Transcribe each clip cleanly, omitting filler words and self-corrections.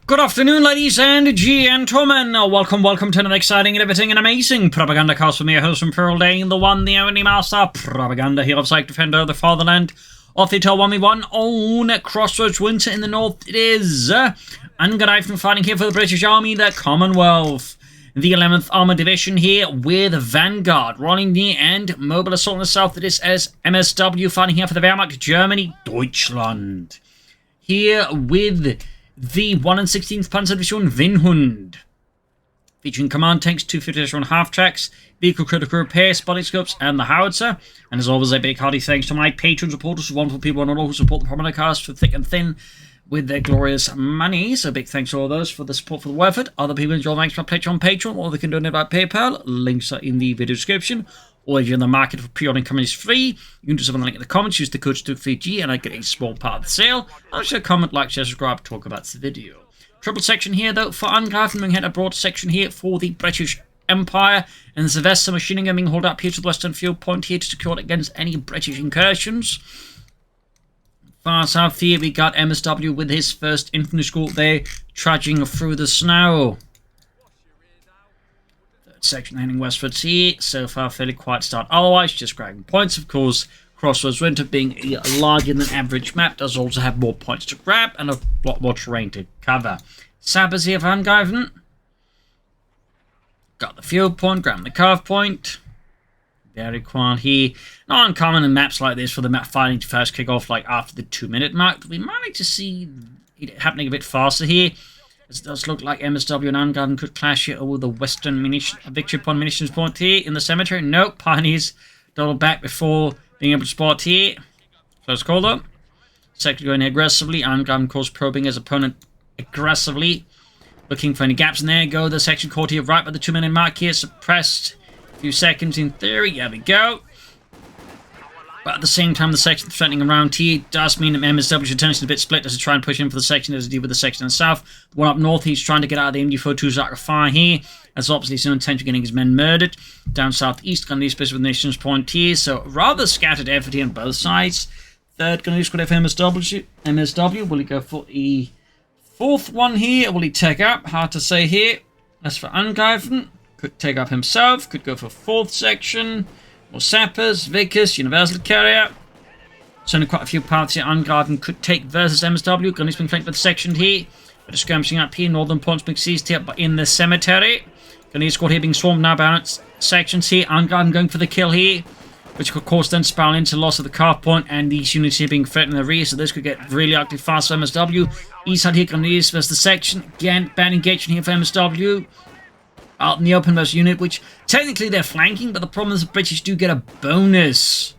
Good afternoon, ladies and gentlemen. Welcome to another exciting, innovating, and amazing Propagandacast with me, your host from Pearl Day, the one, the only master, Propaganda, hero of Psych Defender of the Fatherland, of the Eternal 1v1 on Crossroads Winter in the north. It is Angreifen fighting here for the British Army, the Commonwealth. The 11th Armoured Division here with Vanguard, rolling near and Mobile Assault in the south. It is as MSW fighting here for the Wehrmacht, Germany, Deutschland. Here with the 1 and 16th Panzer Division Vinhund, featuring command tanks, 250 half-tracks, vehicle critical repair, spotting scopes, and the howitzer. And as always, a big hearty thanks to my patrons, supporters, wonderful people and all who support the Propagandacast through thick and thin with their glorious money. So big thanks to all those for the support for the effort. Other people enjoy thanks for Patreon, or they can donate by PayPal. Links are in the video description. Or if you're in the market for pre-ordering companies free, you can do something like in the comments, use the code Coh2 and I get a small part of the sale. I'll share, comment, like, share, subscribe, talk about the video. Triple section here though for Angreifen, we had a broad section here for the British Empire, and there's a Vesta machining gun being hauled up here to the western field point here to secure it against any British incursions. Far south here we got MSW with his first infantry school there, trudging through the snow. Section heading westwards here, so far fairly quiet start. Otherwise, just grabbing points. Of course, Crossroads Winter being a larger than average map does also have more points to grab and a lot more terrain to cover. Sappers here for Angreifen. Got the field point, grabbing the curve point. Very quiet here. Not uncommon in maps like this for the map fighting to first kick off like after the 2-minute mark. We might like to see it happening a bit faster here. It does look like MSW and Angreifen could clash here over the western victory point munitions point here in the cemetery. Nope, Pioneers double back before being able to spot here. First call though. Second going aggressively. Angreifen, of course, probing his opponent aggressively. Looking for any gaps in there. Go the section caught here right by the 2-minute mark here. Suppressed. A few seconds in theory. There we go. But at the same time, the section threatening around here does mean that MSW should turn a bit split as to try and push in for the section as they do with the section in the south. The one up north, he's trying to get out of the MD-42's arc of fire here, as obviously he's no intention of getting his men murdered. Down southeast, going to use with Nations Point here, so rather scattered effort here on both sides. Third, going to use squad for MSW. Will he go for the fourth one here, or will he take up? Hard to say here. As for Angreifen, could take up himself, could go for fourth section. More sappers, Vickers, Universal Carrier. Certainly quite a few parts here. Angreifen could take versus MSW. Gunny's been flanked with the section here. Bit of skirmishing up here. Northern points being seized here but in the cemetery. Gunny's squad here being swarmed now by sections here. Angreifen going for the kill here, which could of course then spiral into loss of the car point, and these units here being threatened in the rear, so this could get really ugly fast for MSW. East side here, Gunny's versus the section. Again, bad engagement here for MSW. Out in the open versus unit, which technically they're flanking, but the problem is the British do get a bonus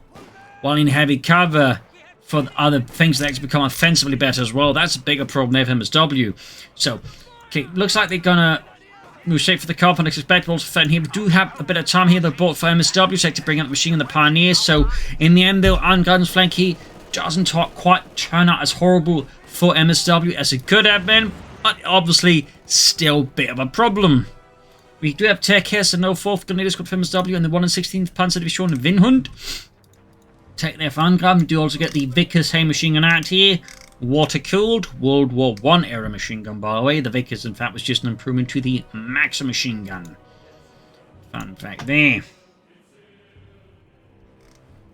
while in heavy cover for other things that actually become offensively better as well. That's a bigger problem there for MSW. So, okay, looks like they're gonna move straight for the car point. Expect also threaten here. We do have a bit of time here. They're bought for MSW, so to bring up the machine and the Pioneers. So, in the end, though, Angreifen's flank here doesn't quite turn out as horrible for MSW as it could have been, but obviously still a bit of a problem. We do have tech here, so no 4th Grenadier Squad for MSW and the 1 and 16th Panzer Division Vinhund. Tech there for Angreifen. We do also get the Vickers Hay machine gun out here. Water-cooled, World War I era machine gun, by the way. The Vickers, in fact, was just an improvement to the Maxim machine gun. Fun fact there.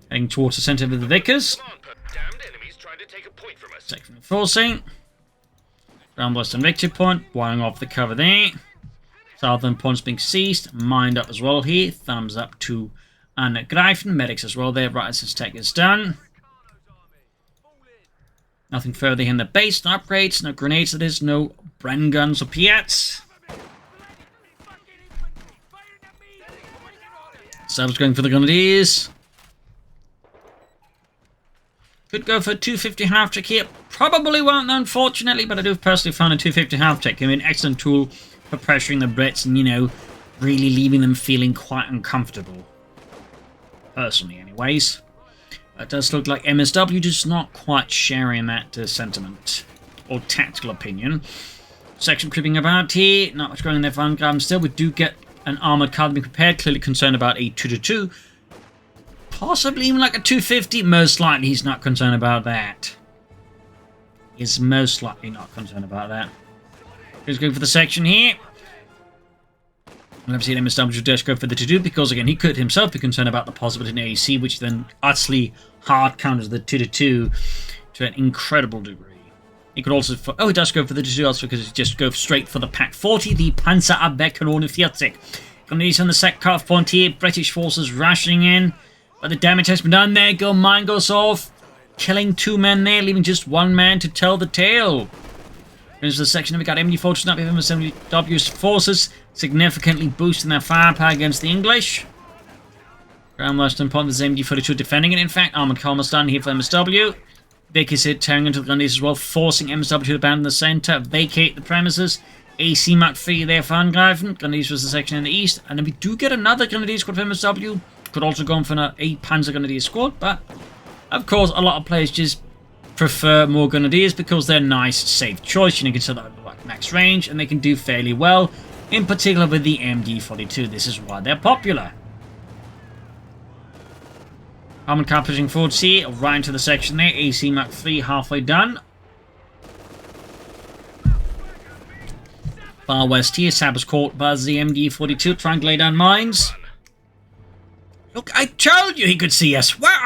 Heading towards the centre of the Vickers. Section enforcing. Ground western victory point. Wiring off the cover there. Southern points being seized, mined up as well here. Thumbs up to Angreifen. Medics as well there, right as his tech is done. Nothing further in the base, no upgrades, no grenades, that is, no Bren guns or Piats. Subs going for the Grenadiers. Could go for a 250 half-track here. Probably won't, unfortunately, but I do personally find a 250 half-track can be an excellent tool for pressuring the Brits and, you know, really leaving them feeling quite uncomfortable. Personally, anyways. It does look like MSW just not quite sharing that sentiment or tactical opinion. Section creeping about here. Not much going in there for Angreifen still. We do get an armoured car being prepared. Clearly concerned about a 2-2. Possibly even like a 250. Most likely he's not concerned about that. Is most likely not concerned about that. He's going for the section here. And obviously MSW will just go for the to-do because, again, he could himself be concerned about the possibility in AC, which then utterly hard counters the 2-2 to an incredible degree. He could also... he does go for the to-do also because he just goes straight for the Pack 40, the Panzerabwehrkanone 40. Grenadiers on the set cut-off point here. British forces rushing in. But the damage has been done. There go. Mine goes off. Killing 2 men there, leaving just 1 man to tell the tale. Here's the section we got MD forces up with MSW's forces, significantly boosting their firepower against the English. Ground western point with MD42 defending it. In fact, armored column is done here for MSW. Vic is hit, tearing into the Grenadiers as well, forcing MSW to abandon the center, vacate the premises. AC Mach 3 there for Angreifen. Grenadiers was the section in the east, and then we do get another Grenadier squad for MSW. Could also go on for a Panzer Grenadier squad, but of course, a lot of players just prefer more Grenadiers because they're nice, safe choice. You know, consider that like max range, and they can do fairly well. In particular with the MD42, this is why they're popular. Armored car pushing forward here, right into the section there. AC Mach 3 halfway done. Far west here, Sabba's caught by the MD42, trying to lay down mines. Look, I told you he could see us. Well,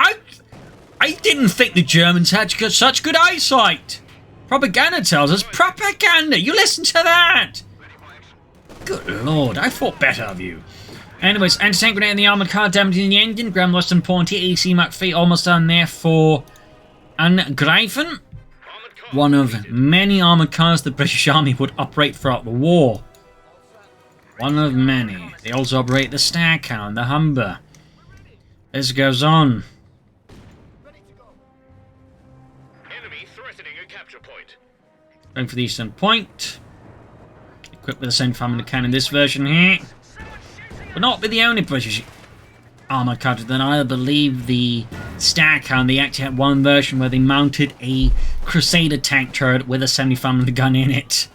I didn't think the Germans had such good eyesight. Propaganda tells us propaganda. You listen to that. Good lord, I thought better of you. Anyways, anti-tank grenade in the armored car, damaging the engine. Grand Western point here, AC Mach 3 almost done there for Angreifen. One of many armored cars the British Army would operate throughout the war. One of many. They also operate the Staghound, the Humber. This goes on. Enemy threatening a capture point. Going for the eastern point. Equipped with the same family cannon in this version here. But not be the only British armoured car then I believe the Staghound, they actually had one version where they mounted a Crusader tank turret with a 75mm gun in it.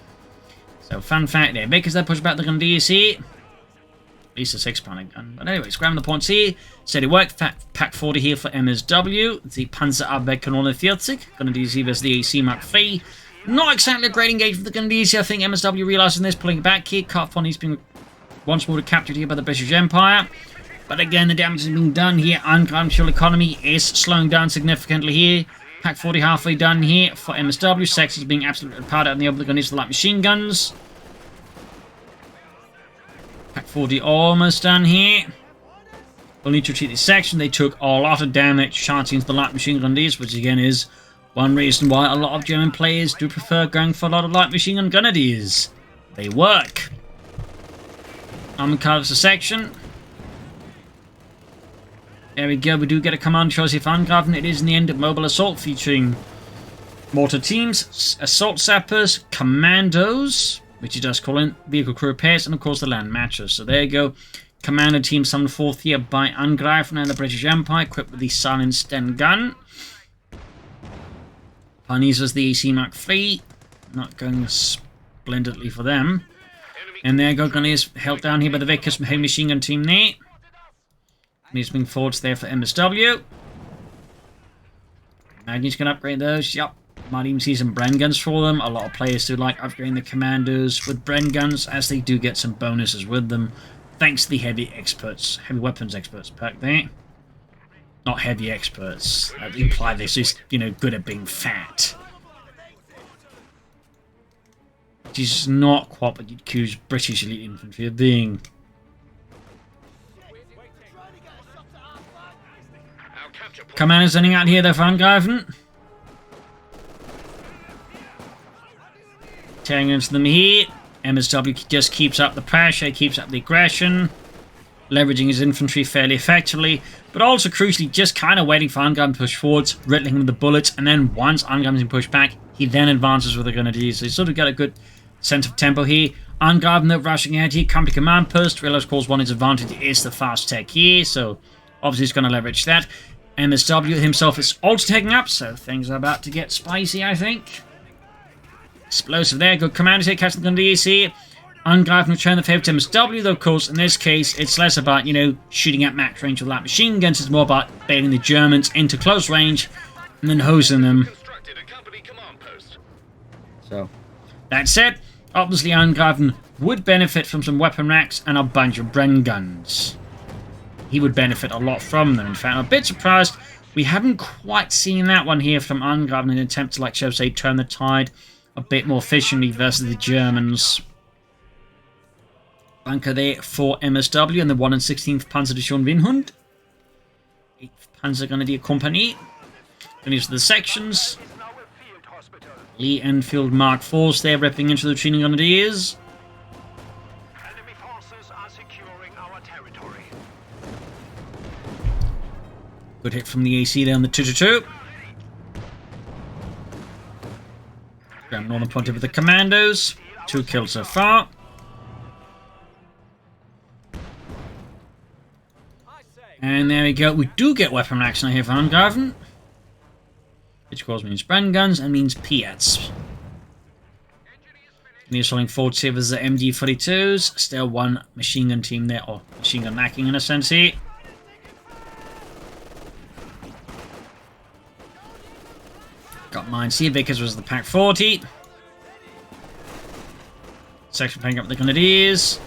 So fun fact there, because they push back the Grenadiers here. At least a 6-pounder gun. But anyways, grabbing the points here. Steady work. Pack 40 here for MSW. The Panzerabwehrkanone 40. Grenadiers here versus the AC Mach 3. Not exactly a great engagement with the Grenadiers here. I think MSW realising this, pulling it back here. Cut on, he's been once more captured here by the British Empire. But again, the damage has been done here. Angreifen fuel economy is slowing down significantly here. Pack 40 halfway done here for MSW. Sections being absolutely powdered out in the open. The Grenadiers with light machine guns. Pack 40 almost done here. We'll need to retreat this section. They took a lot of damage charging into the light machine grenadiers, which again is one reason why a lot of German players do prefer going for a lot of light machine gun grenadiers. They work. Armored cars section. There we go. We do get a command choice if Angreifen. It is in the end of Mobile Assault, featuring mortar teams, assault sappers, commandos, which he does call in, vehicle crew repairs, and of course the land matchers. So there you go. Commander team summoned forth here by Angreifen and the British Empire, equipped with the silenced Sten gun. Pioneers was the AC Mach 3. Not going splendidly for them. And there you go, Grenadiers held down here by the Vickers heavy machine gun team there. He's moving forwards there for MSW. Magnus can upgrade those. Yep. Might even see some Bren guns for them. A lot of players do like upgrading the commandos with Bren guns, as they do get some bonuses with them, thanks to the heavy weapons experts perk there. Not heavy experts. That imply they're just, you know, good at being fat. Which is not quite what you'd accuse British elite infantry of being. Commanders sending out here, though, for Angreifen. Tearing into them here. MSW just keeps up the pressure, keeps up the aggression, leveraging his infantry fairly effectively, but also crucially just kind of waiting for Angreifen to push forwards, riddling him with the bullets, and then once Angreifen's been pushed back, he then advances with the Grenadiers. So he's sort of got a good sense of tempo here. Angreifen, though, rushing ahead here, come to command post. Realize, of course, one his advantage is the fast tech here, so obviously he's going to leverage that. MSW himself is also taking up, so things are about to get spicy, I think. Explosive there, good commanders here, catching the Grenadiers here. Angreifen return the favour to MSW, though, of course, in this case, it's less about, you know, shooting at max range with light machine guns. It's more about baiting the Germans into close range and then hosing them. So, that said, Obviously, Angreifen would benefit from some weapon racks and a bunch of Bren guns. He would benefit a lot from them. In fact, I'm a bit surprised we haven't quite seen that one here from Angreifen in an attempt to, like, shall we say, turn the tide a bit more efficiently versus the Germans. Bunker there for MSW and the 1 and 16th Panzerdivision Winhund. 8th Panzergrenadier Company. Then these are the sections. Lee Enfield Mark IVs there ripping into the training grenadiers. Enemy forces are securing our territory. Good hit from the AC there on the 222. Grand Northern Pontive with the commandos. 2 kills so far. And there we go. We do get weapon action here for Angreifen. Which of course means Bren guns and means Piats. And he's selling 4 savers at MD-42s. Still 1 machine gun team there, or machine gun lacking in a sense here. Got mine. See, Vickers was the Pack 40. Section playing up the Grenadiers.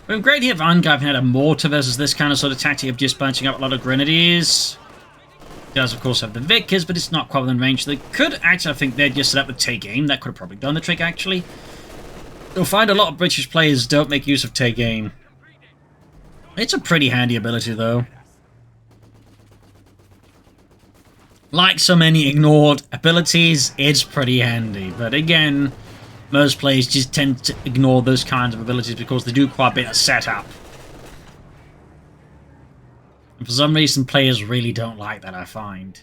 Well, great here if Angreifen had a mortar versus this kind of sort of tactic of just bunching up a lot of Grenadiers. Does, of course, have the Vickers, but it's not quite within range. They could actually, I think, they'd just set up with take aim. That could have probably done the trick, actually. You'll find a lot of British players don't make use of take aim. It's a pretty handy ability, though. Like so many ignored abilities, it's pretty handy. But again, most players just tend to ignore those kinds of abilities because they do quite a bit of setup. And for some reason, players really don't like that, I find.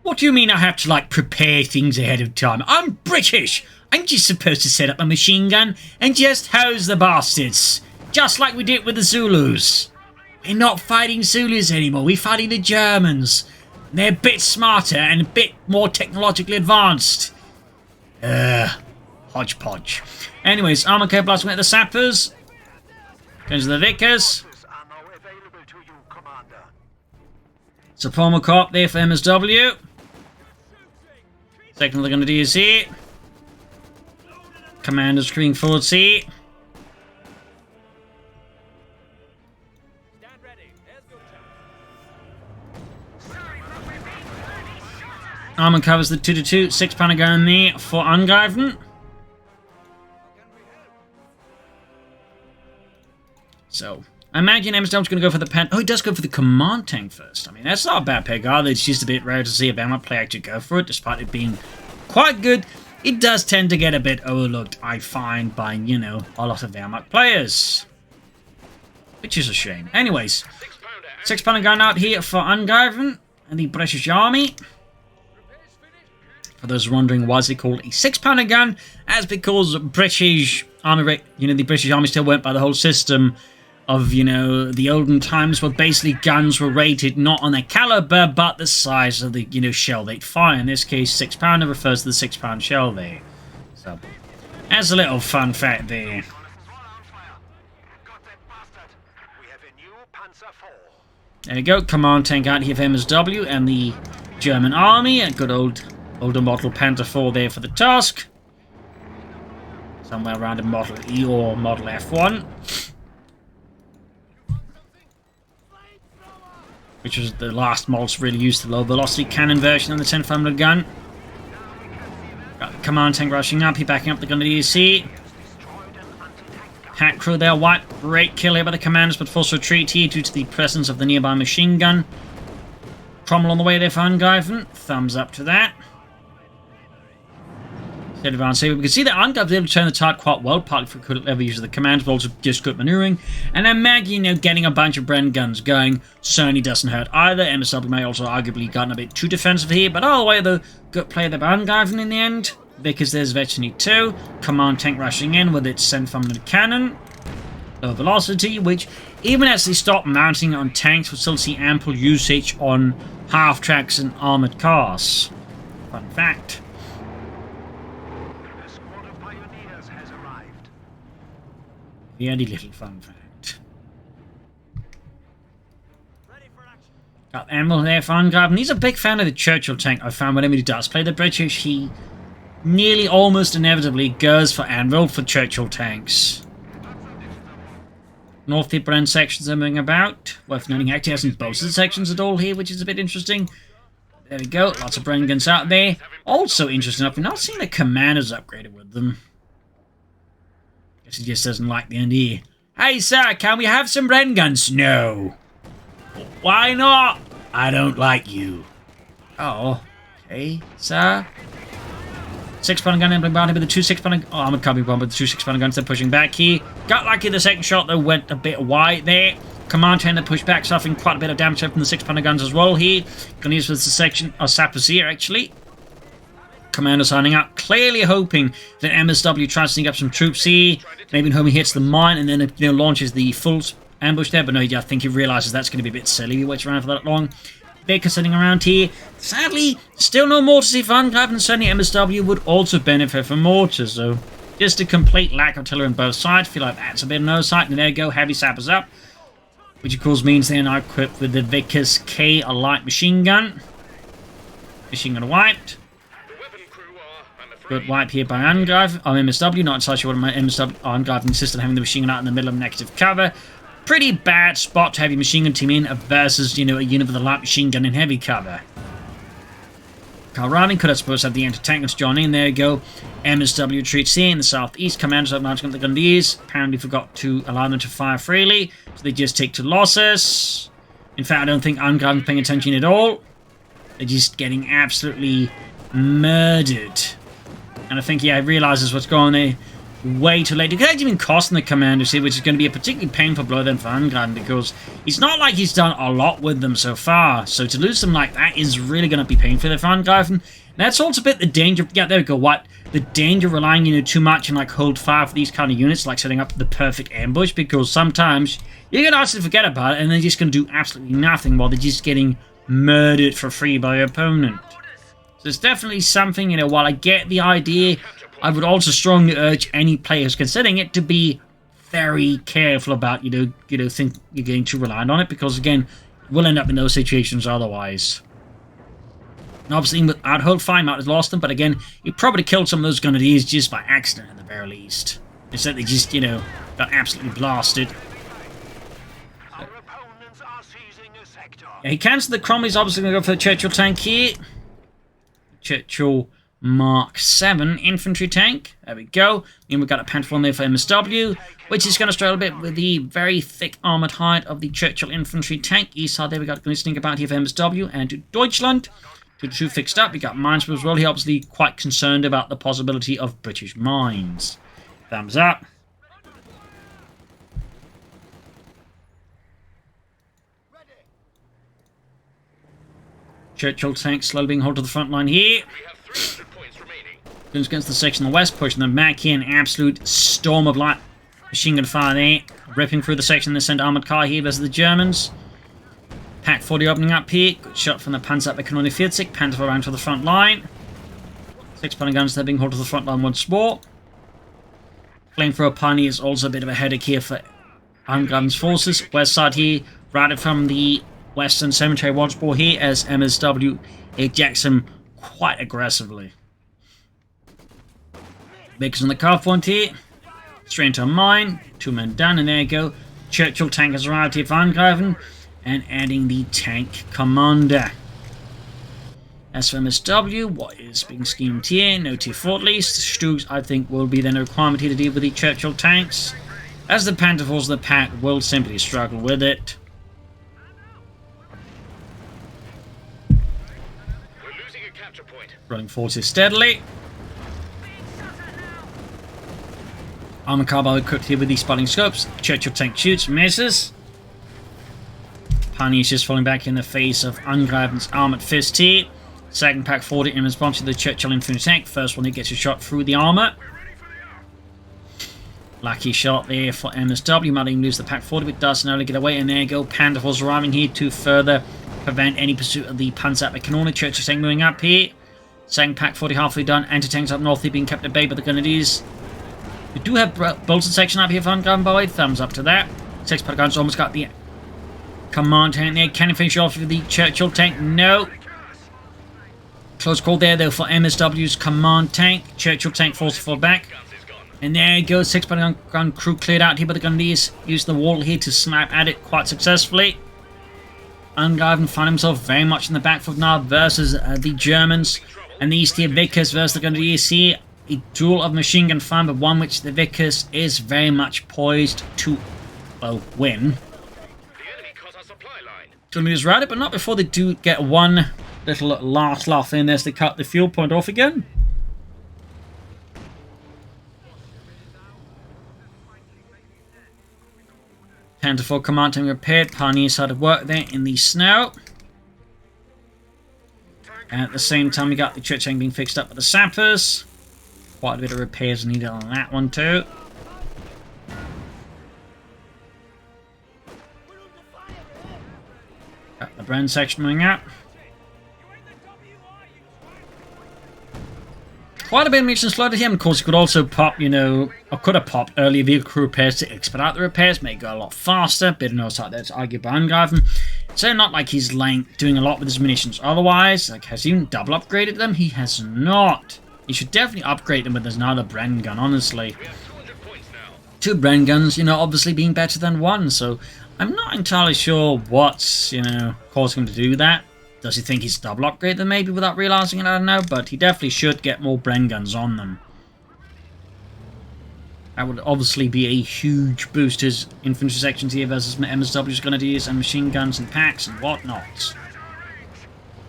What do you mean I have to, like, prepare things ahead of time? I'm British! I'm just supposed to set up a machine gun and just hose the bastards. Just like we did with the Zulus. We're not fighting Zulus anymore, we're fighting the Germans. They're a bit smarter and a bit more technologically advanced. Hodgepodge. Anyways, armor care blasting at the sappers. Goes to the Vickers. Supremo Corp there for MSW. Second of the Grenadiers here. Commander screening forward C. Armor covers the 2-2, 6-pounder gun there for Angreifen. So, I imagine MSW's going to go for the pen. Oh, he does go for the command tank first. I mean, that's not a bad pick either. It's just a bit rare to see a Bama player actually go for it, despite it being quite good. It does tend to get a bit overlooked, I find, by, you know, a lot of Wehrmacht players. Which is a shame. Anyways, 6-pounder gun out here for Angreifen and the British Army. For those wondering, why is it called a 6-pounder gun? That's because British Army, the British Army still went by the whole system of, the olden times where basically guns were rated not on their caliber, but the size of the, shell they'd fire. In this case, 6-pounder refers to the 6-pound shell there. So, as a little fun fact there. There you go, command tank out here for MSW and the German Army, a good older model Panther 4 there for the task. Somewhere around a Model E or Model F1. Which was the last models to really use the low velocity cannon version of the 10mm gun. Got the command tank rushing up, he backing up the gun to the EC. Pack crew there, white. Great kill here by the commanders, but forced retreat here due to the presence of the nearby machine gun. Cromwell on the way there for Angreifen. Thumbs up to that. We can see that Angreifen was able to turn the tide quite well, partly for good level use of the commands, but also just good maneuvering. And then Maggie, getting a bunch of Bren guns going certainly doesn't hurt either. MSW may also arguably gotten a bit too defensive here, but all the way, though, good play there by Angreifen in the end. Because there's Veterinary 2, command tank rushing in with its 7mm cannon. Low velocity, which, even as they stop mounting on tanks, will still see ample usage on half-tracks and armoured cars. Fun fact. Very little fun fact. Got Admiral there for Angreifen. He's a big fan of the Churchill tank, I found. Whenever he does play the British, he nearly almost inevitably goes for Admiral for Churchill tanks. North Bren sections are moving about. Worth noting, actually hasn't boasted sections at all here, which is a bit interesting. There we go, lots of Bren guns out there. Also interesting enough, we're not seeing the commanders upgraded with them. Guess he just doesn't like the idea. Hey sir, can we have some Bren guns? No. Why not? I don't like you. Oh, okay, sir. 6-pounder gun and bounty with the 2 6-pounder armored copy bomb with the 2 6-pounder guns. They're pushing back here. Got lucky the second shot though went a bit wide there. Command trying to push back, suffering quite a bit of damage from the 6-pounder guns as well here. Gonna use with the section of sappers here actually. Commander signing up, clearly hoping that MSW tries to sneak up some troops here. Maybe hoping he hits the mine and then launches the full ambush there. But no, I think he realizes that's going to be a bit silly. He waits around for that long. Baker sitting around here. Sadly, still no mortars here for Angreifen, and certainly MSW would also benefit from mortars. So just a complete lack of artillery on both sides. Feel like that's a bit of an oversight. And there you go, heavy sappers up. Which of course means they're now equipped with the Vickers K, a light machine gun. Machine gun wiped. Good wipe here by Angreifen. MSW, not entirely sure what my MSW. Angreifen insisted on having the machine gun out in the middle of negative cover. Pretty bad spot to have your machine gun team in versus, a unit with a light machine gun in heavy cover. Carl Raving could, I suppose, have the anti-tank guns joining. And there you go. MSW retreats here in the southeast. Commanders have mounted the Gundis. Apparently forgot to allow them to fire freely. So they just take 2 losses. In fact, I don't think Angreifen's paying attention at all. They're just getting absolutely murdered. And I think, yeah, he realizes what's going on there way too late. It could actually even cost the commanders here, which is going to be a particularly painful blow then for Angreifen, because it's not like he's done a lot with them so far. So to lose them like that is really going to be painful for Angreifen. That's also a bit the danger. Yeah, there we go. What? The danger of relying, too much and like hold fire for these kind of units, like setting up the perfect ambush, because sometimes you're going to actually forget about it and they're just going to do absolutely nothing while they're just getting murdered for free by your opponent. So it's definitely something, while I get the idea, I would also strongly urge any players considering it to be very careful about, think you're getting too reliant on it, because again, we'll end up in those situations otherwise. And obviously, without hold fire, might have lost them, but again, you probably killed some of those Grenadiers just by accident at the very least. Instead, they just, got absolutely blasted. Yeah, he cancelled the Cromley's obviously going to go for the Churchill tank here. Churchill Mark 7 infantry tank. There we go. And we've got a Panther there for MSW, which is going to struggle a bit with the very thick armoured hide of the Churchill infantry tank. East side there, we got going to sneak about here for MSW and to Deutschland. 2 fixed up. We got mines as well. He obviously quite concerned about the possibility of British mines. Thumbs up. Churchill tank slowly being hauled to the front line here. Guns against the section on the west, pushing them back here. An absolute storm of light machine gun fire there. Ripping through the section. They send armoured car here versus the Germans. Pack 40 opening up here. Good shot from the Panzer 40. Panther around to the front line. 6-pounder guns there being hauled to the front line once more. Flamethrower Pioneer is also a bit of a headache here for Angreifen's forces. West side here, routed from the Western Cemetery once more here as MSW ejects him quite aggressively. Vickers on the car point here. Straight into a mine. 2 men down, and there you go. Churchill tank has arrived here for Angreifen. And adding the tank commander. As for MSW, what is being schemed here? No T4 at least. Stugs, I think, will be then a requirement here to deal with the Churchill tanks. As the Panther falls, the pack will simply struggle with it. We're losing a capture point. Running forces steadily. Armor carbine equipped here with these spotting scopes. Churchill tank shoots, misses. Pioneer's just falling back in the face of Angreifen's armoured fist here. Second pack 40 in response to the Churchill infantry tank. First one, he gets a shot through the armour. Lucky shot there for MSW. Might even lose the pack 40, but does narrowly get away. And there you go. Panther Force arriving here to further prevent any pursuit of the Panzer Kanone. Churchill tank moving up here. Second pack 40 halfway done. Anti-tanks up north here being kept at bay by the Grenadiers. We do have bolted section up here for Angreifen, by the way. Thumbs up to that. 6-pounder guns almost got the command tank there. Can he finish off with the Churchill tank? No. Close call there, though, for MSW's command tank. Churchill tank falls to fall back. And there you go. 6 gun crew cleared out here, but the Gundies use the wall here to snipe at it quite successfully. Angreifen found himself very much in the back foot now versus the Germans. And the East here, Vickers versus the Gundies here. A duel of machine gun fire, but one which the Vickers is very much poised to, well, win. Gundies ride it, but not before they do get one little last laugh in as they cut the fuel point off again. Panther 4 command tank repaired. Pioneers started to work there in the snow. And at the same time, we got the church tank being fixed up with the sappers. Quite a bit of repairs needed on that one too. Got the Bren section moving out. Quite a bit of munitions flooded here. Of course, you could also pop, you know, or could have popped early vehicle crew repairs to expedite the repairs, make it go a lot faster. Bit of notice out there to argue by Angreifen. So not like he's like doing a lot with his munitions. Otherwise, like, has he even double upgraded them? He has not. He should definitely upgrade them with another Bren gun, honestly. 2 Bren guns, you know, obviously being better than 1. So I'm not entirely sure what's, you know, causing him to do that. Does he think he's double upgraded them maybe without realizing it? I don't know, but he definitely should get more Bren guns on them. That would obviously be a huge boost to his infantry sections here versus MSW's Grenadiers and machine guns and packs and whatnot.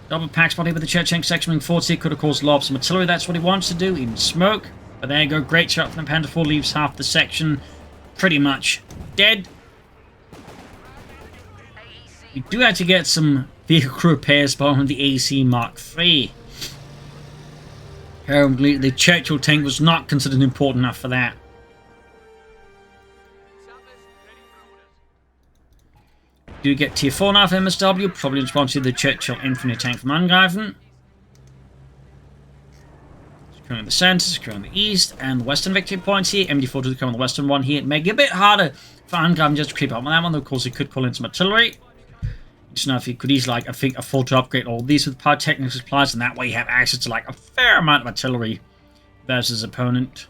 Double pack spot here with the church tank section moving forward here could of course lob up some artillery. That's what he wants to do, even smoke. But there you go, great shot from the Panther 4, leaves half the section pretty much dead. We do have to get some vehicle crew repairs behind the AC Mark III. Apparently, the Churchill tank was not considered important enough for that. Do get tier 4 now for MSW, probably in response to the Churchill infantry tank from Angreifen. Securing the centre, securing the east, and the western victory points here. MD4 to come on the western one here, making it a bit harder for Angreifen just to creep up on that one, though of course he could call in some artillery. Just know if he could easily, like, I think, afford to upgrade all these with pyrotechnic supplies, and that way you have access to, like, a fair amount of artillery versus opponent.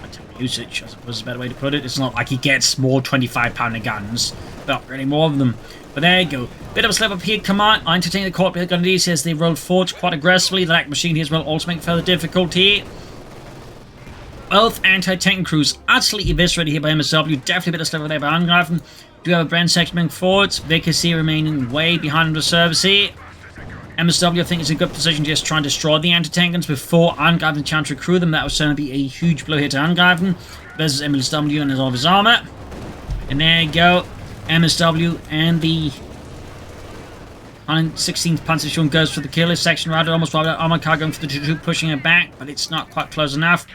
Artillery usage, I suppose is a better way to put it. It's not like he gets more 25-pounder guns, but upgrading more of them. But there you go. Bit of a slip up here. Command, entertaining the court. Gundies as they rolled forward quite aggressively. The LAC machine here as well also making further difficulty. Both anti-tank crews utterly eviscerated here by MSW. Definitely a bit of slip up there by Angreifen. Do have a Bren section moving forwards. Vickers here remaining way behind the service here. MSW, I think, is in a good position to just try and destroy the anti-tank guns before Angreifen trying to recruit them. That was going to be a huge blow here to Angreifen versus MSW and all of his armor. And there you go. MSW and the 116th Panzer Division goes for the kill. His section routed, almost wiped out. Armor car going for the 2-2, pushing it back, but it's not quite close enough.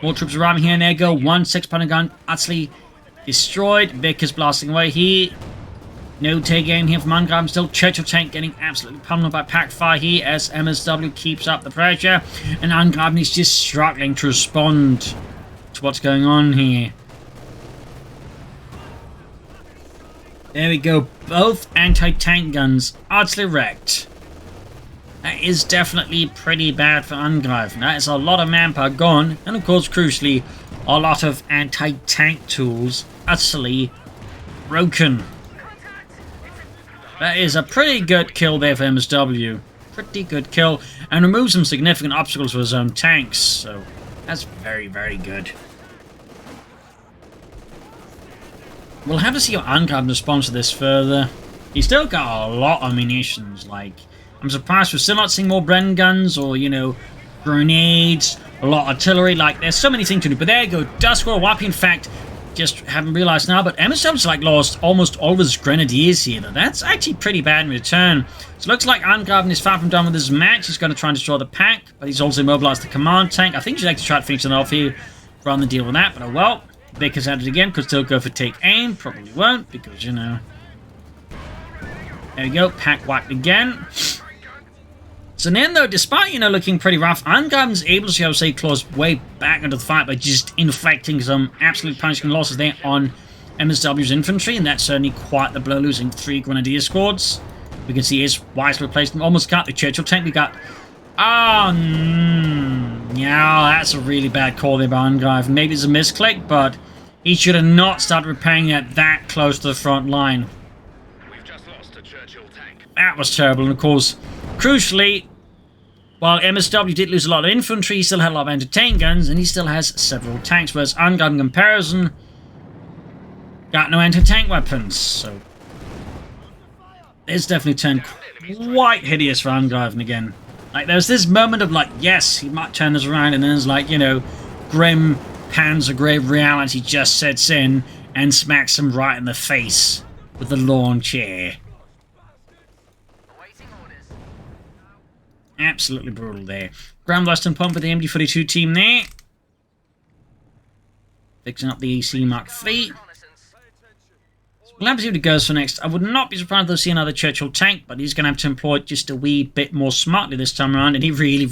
More troops arriving here, and there you go. 1 6-pounder gun utterly destroyed. Vickers blasting away here. No take aim here from Angreifen. Still Churchill tank getting absolutely pummeled by pack fire here as MSW keeps up the pressure. And Angreifen is just struggling to respond to what's going on here. There we go. Both anti-tank guns utterly wrecked. That is definitely pretty bad for Angreifen. That is a lot of manpower gone. And of course, crucially, a lot of anti-tank tools utterly broken. That is a pretty good kill there for MSW. Pretty good kill. And removes some significant obstacles for his own tanks. So that's very, very good. We'll have to see how Angreifen responds to this further. He's still got a lot of munitions. Like, I'm surprised we're still not seeing more Bren guns or, you know, grenades, a lot of artillery. Like, there's so many things to do. But there you go. Duskwell Wappy, in fact, just haven't realized now. But MSW's like lost almost all of his grenadiers here. Though. That's actually pretty bad in return. So it looks like Angreifen is far from done with his match. He's going to try and destroy the pack. But he's also mobilized the command tank. I think he'd like to try to finish it off here rather than deal with that. But oh well. Vickers at it again, could still go for take aim, probably won't, because, you know. There we go, pack whacked again. So then, though, despite, you know, looking pretty rough, Angreifen's able to, I would say, claws way back into the fight by just inflicting some absolute punishing losses there on MSW's infantry, and that's certainly quite the blow, losing 3 grenadier squads. We can see his wisely replaced them. Almost got the Churchill tank. We got... Oh, yeah, that's a really bad call there by Angreifen. Maybe it's a misclick, but he should have not started repairing it that close to the front line. We've just lost a Churchill tank. That was terrible, and of course, crucially, while MSW did lose a lot of infantry, he still had a lot of anti-tank guns, and he still has several tanks, whereas Angreifen in comparison got no anti-tank weapons, so it's definitely turned quite hideous for Angreifen again. Like, there's this moment of, like, yes, he might turn this around, and then there's, like, you know, grim Panzergrave reality just sets in and smacks him right in the face with the lawn chair. Absolutely brutal there. Ground Western pump with the MD42 team there. Fixing up the AC Mark III. We'll have to see what it goes for next. I would not be surprised to see another Churchill tank, but he's going to have to employ it just a wee bit more smartly this time around, and he really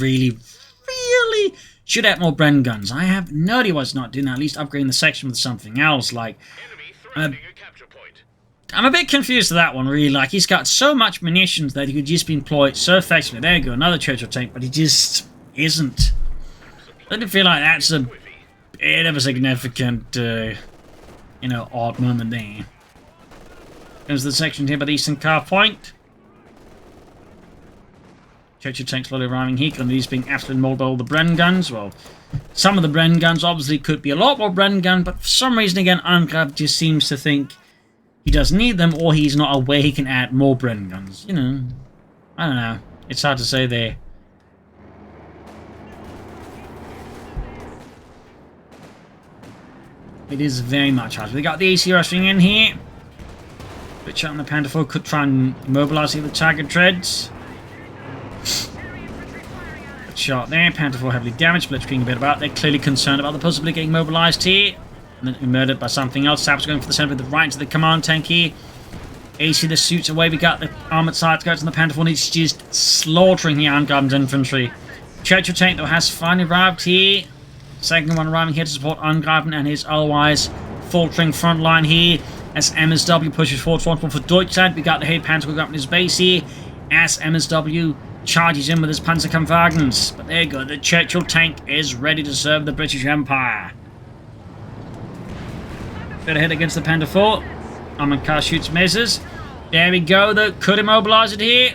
should have more Bren guns. I have no idea why it's not doing that, at least upgrading the section with something else. Like, I'm a bit confused with that one, really. Like, he's got so much munitions that he could just be employed so effectively. There you go, another Churchill tank, but he just isn't. I don't feel like that's a bit of a significant, you know, odd moment there. There's the section here by the eastern car point. Churchill tanks slowly arriving here, and these being absolutely mauled by all the Bren guns. Well, some of the Bren guns obviously could be a lot more Bren gun, but for some reason, again, Angreifen just seems to think he doesn't need them, or he's not aware he can add more Bren guns. You know, I don't know. It's hard to say there. It is very much hard. We got the AC rushing in here. But shot on the Panther 4 could try and mobilize the target treads. Good shot there. Panther 4 heavily damaged. Blitzkrieg a bit about. They're clearly concerned about the possibility of getting mobilized here. And then murdered by something else. Saps going for the center with the right to the command tank here. AC the suits away. We got the armored side skirts and the Panther 4 needs just slaughtering the Angreifen's infantry. Churchill tank though has finally arrived here. Second one arriving here to support Angreifen and his otherwise faltering front line here. As MSW pushes forward for Deutschland, we got the heavy Panzer up in his base here. As MSW charges in with his Panzerkampfwagens. But there you go, the Churchill tank is ready to serve the British Empire. Bit ahead against the Panther 4. Armored car shoots, misses. There we go, though. Could immobilize it here.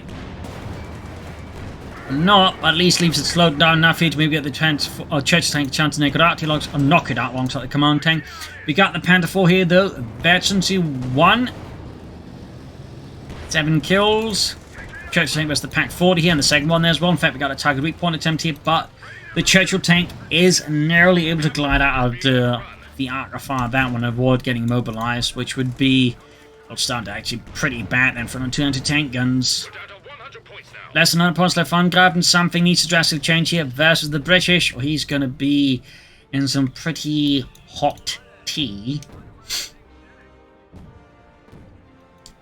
Not, but at least leaves it slowed down enough here to maybe get the Churchill tank a chance to knock it out. Or knock it out alongside the command tank. We got the Panther 4 here, though. Veterancy 1. 7 kills. Churchill tank versus the Pack 40 here, and the second one there as well. In fact, we got a target weak point attempt here, but the Churchill tank is narrowly able to glide out of the arc of fire that one, avoid getting mobilized, which would be, well, starting to actually pretty bad then from the 2 anti-tank guns. Less than 100 points left for Angreifen. Something needs to drastically change here versus the British, or he's going to be in some pretty hot tea.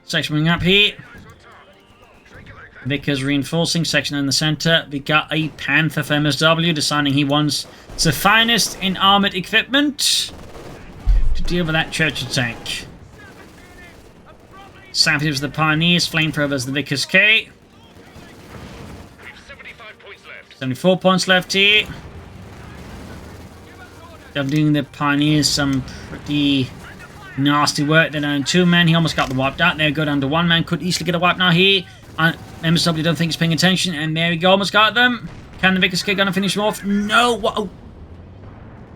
Section moving up here. Vickers reinforcing. Section in the center. We got a Panther for MSW deciding he wants the finest in armored equipment to deal with that Churchill tank. Savages the Pioneers. Flamethrowers the Vickers K. 74 points left here. They're doing the Pioneers some pretty nasty work. They're down 2 men. He almost got the wiped out. There, go down to 1 man. Could easily get a wipe now here. MSW don't think he's paying attention. And there we go. Almost got them. Can the Vickers K gonna finish him off? No. Whoa.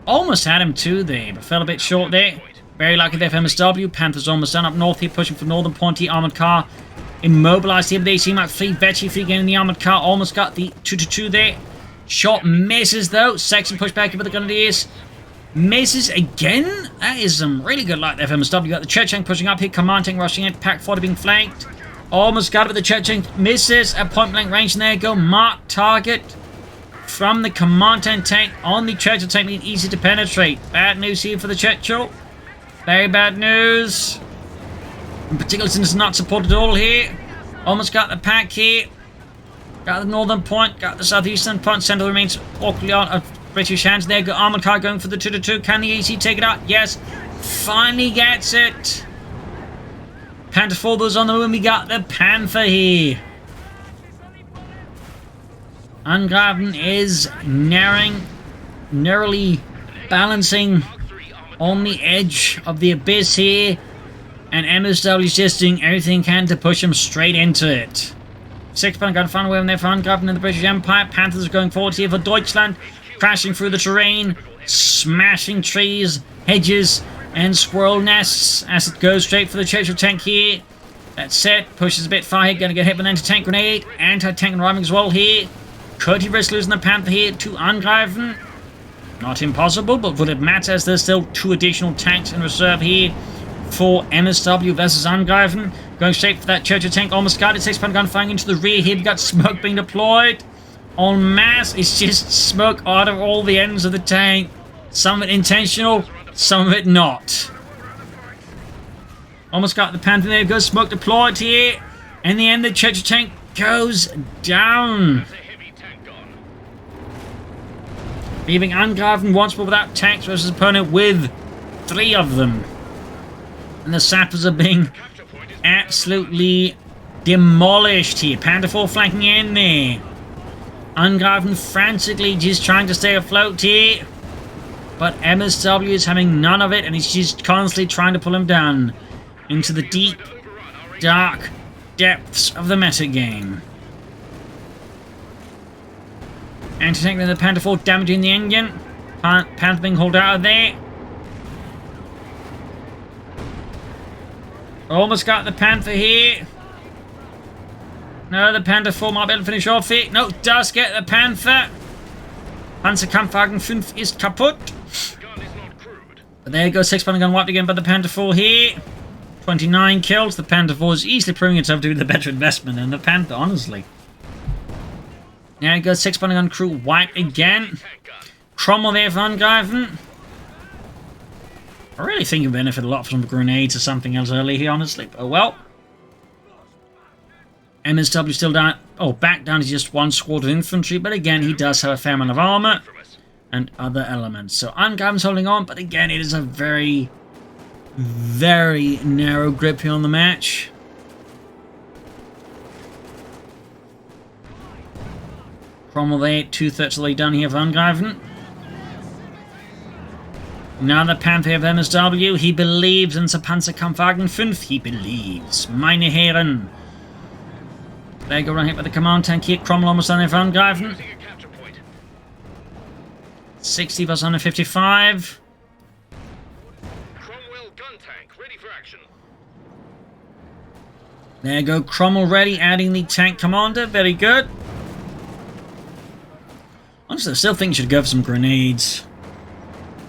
Almost had him too there, but fell a bit short there. Very lucky there for MSW. Panther's almost done up north here, pushing for northern point here. Armored car immobilized here with AC Mark 3. Vetchy free getting the armored car. Almost got the 2-2 there. Shot misses though. Section push back here with the Grenadiers. Misses again. That is some really good luck there for MSW. Got the Churchill tank pushing up here. Command tank rushing in. Pack 40 being flanked. Almost got it with the Churchill tank. Misses at point blank range. And there you go. Mark target from the command tank on the Churchill tank. Being easy to penetrate. Bad news here for the Churchill. Very bad news. In particular, since it's not supported at all here. Almost got the pack here. Got the northern point. Got the southeastern point. Center remains awkwardly out of British hands. There go armored car going for the 2-2. Can the AC take it out? Yes. finally gets it. Panther 4 goes on the move. We got the Panther here. Angreifen is narrowly balancing on the edge of the abyss here. And MSW is just doing everything it can to push him straight into it. 6-pound gun found away from there for Angreifen in the British Empire. Panthers are going forward here for Deutschland. Crashing through the terrain. Smashing trees, hedges, and squirrel nests as it goes straight for the Churchill tank here. That's it. Pushes a bit far here. Going to get hit with an anti-tank grenade. Anti-tank arriving as well here. Could he risk losing the Panther here to Angreifen? Not impossible, but would it matter as there's still 2 additional tanks in reserve here for MSW versus Angreifen? Going straight for that Churchill tank. Almost got it. 6-pound gun firing into the rear here. We've got smoke being deployed. En masse, it's just smoke out of all the ends of the tank. Some of it intentional, some of it not. Almost got the Panther. There goes smoke deployed here. In the end, the Churchill tank goes down. Leaving Angreifen once more without tanks versus opponent with 3 of them. And the sappers are being absolutely demolished here. Panther 4 flanking in there. Angreifen frantically just trying to stay afloat here. But MSW is having none of it, and he's just constantly trying to pull him down into the deep, dark depths of the metagame. Anti-tank with the Panther 4 damaging the engine. Panther being hauled out of there. Almost got the Panther here. No, the Panther 4 might be able to finish off it. No, does get the Panther. Panzerkampfwagen 5 ist kaputt. But there goes 6-pound gun wiped again by the Panther 4 here. 29 kills. The Panther 4 is easily proving itself to be the better investment than the Panther, honestly. There goes 6-pound gun crew wiped again. Cromwell there for Angreifen. I really think it would benefit a lot from grenades or something else early here, honestly. But well. MSW still down, back down to just 1 squad of infantry, but again, he does have a fair amount of armor and other elements. So Angreifen's holding on, but again, it is a very, very narrow grip here on the match. Cromwell there, 2/3 of the way done here for Angreifen. Now the Panther of MSW, he believes in the Panzerkampfwagen 5, he believes. Meine Herren. There you go, run hit by the command tank here. Cromwell almost on there for Angreifen. 60 versus 155. Cromwell gun tank ready for action. There you go, Cromwell ready, adding the tank commander. Very good. Honestly, I still think you should go for some grenades.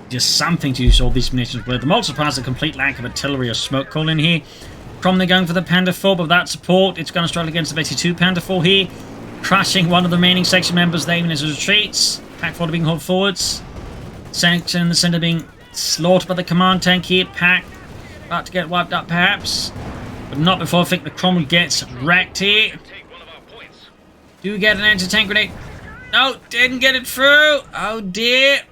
Just something to use all these munitions with. I'm also surprised at the complete lack of artillery or smoke call in here. Cromwell going for the Panther 4, but without support, it's going to struggle against the 82 Panther 4 here. Crushing one of the remaining section members there in his retreats. Pack 4 being hauled forwards. Section in the center being slaughtered by the command tank here. Pack about to get wiped up perhaps. But not before I think the Cromwell gets wrecked here. Do get an anti-tank grenade. No, didn't get it through. Oh dear.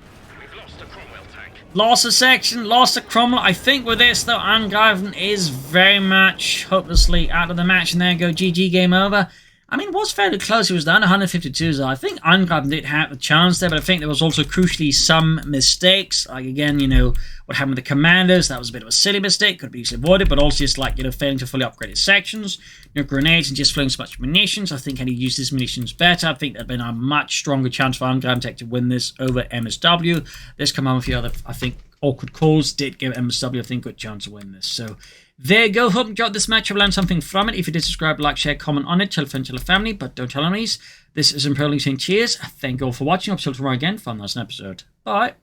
Lost a section, lost a Cromwell. I think with this, though, Angreifen is very much hopelessly out of the match. And there you go, GG, game over. I mean, it was fairly close. It was down 152, so I think Angreifen did have a chance there, but I think there was also crucially some mistakes. Like, again, you know, what happened with the commanders, that was a bit of a silly mistake, could be easily avoided, but also just like, you know, failing to fully upgrade his sections, you know, grenades and just flowing so much munitions. I think had he used his munitions better, I think there'd been a much stronger chance for Angreifen to win this over MSW. This command with the other, I think, awkward calls did give MSW, I think, a good chance to win this. So there you go. Hope you enjoyed this match. I've learned something from it. If you did, subscribe, like, share, comment on it. Tell a friend, tell a family, but don't tell enemies. This is Imperial saying cheers. Thank you all for watching. I'll see you tomorrow again for another episode. Bye.